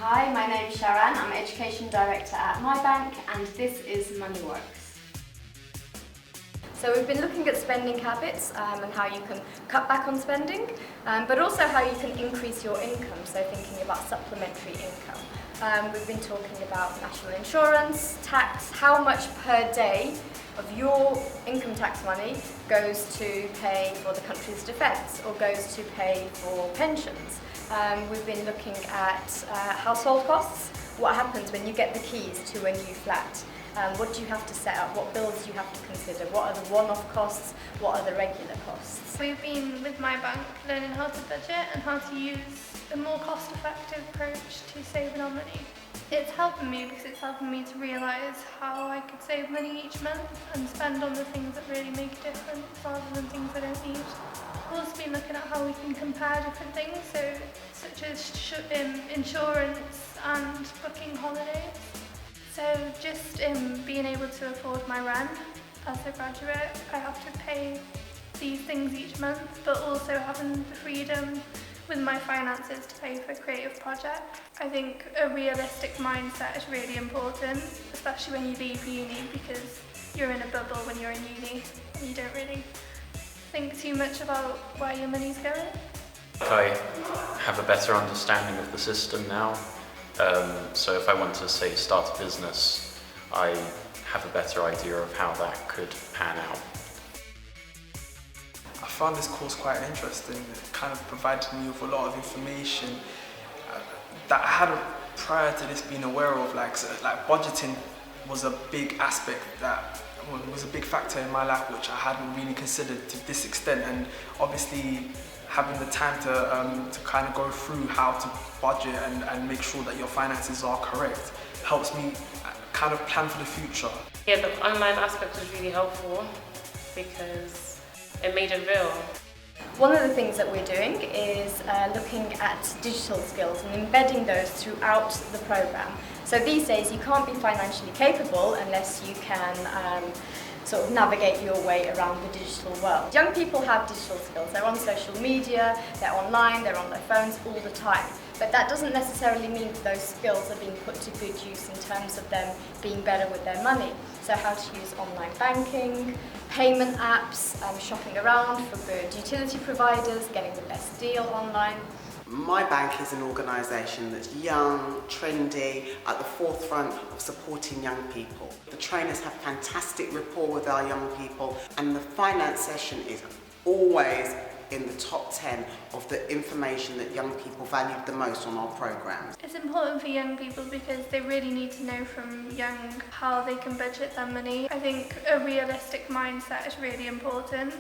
Hi, my name is Sharan. I'm Education Director at MyBnk and this is Money Works. So we've been looking at spending habits and how you can cut back on spending, but also how you can increase your income, so thinking about supplementary income. We've been talking about national insurance, tax, how much per day of your income tax money goes to pay for the country's defence or goes to pay for pensions. We've been looking at household costs, what happens when you get the keys to a new flat. What do you have to set up? What bills do you have to consider? What are the one-off costs? What are the regular costs? We've been with MyBnk learning how to budget and how to use a more cost-effective approach to saving our money. It's helping me because it's helping me to realise how I could save money each month and spend on the things that really make a difference rather than things I don't need. We've also been looking at how we can compare different things, such as insurance and booking holidays. So just being able to afford my rent as a graduate, I have to pay these things each month, but also having the freedom with my finances to pay for creative projects. I think a realistic mindset is really important, especially when you leave uni, because you're in a bubble when you're in uni and you don't really think too much about where your money's going. I have a better understanding of the system now. So if I want to, say, start a business, I have a better idea of how that could pan out. I found this course quite interesting. It kind of provided me with a lot of information that I hadn't prior to this been aware of. Like budgeting was a big aspect that was a big factor in my life, which I hadn't really considered to this extent. And obviously, having the time to kind of go through how to budget and make sure that your finances are correct helps me kind of plan for the future. Yeah, the online aspect was really helpful because it made it real. One of the things that we're doing is looking at digital skills and embedding those throughout the programme. So these days you can't be financially capable unless you can sort of navigate your way around the digital world. Young people have digital skills. They're on social media, they're online, they're on their phones all the time. But that doesn't necessarily mean that those skills are being put to good use in terms of them being better with their money. So how to use online banking, payment apps, shopping around for good utility providers, getting the best deal online. MyBnk is an organisation that's young, trendy, at the forefront of supporting young people. The trainers have fantastic rapport with our young people, and the finance session is always in the top 10 of the information that young people value the most on our programmes. It's important for young people because they really need to know from young how they can budget their money. I think a realistic mindset is really important.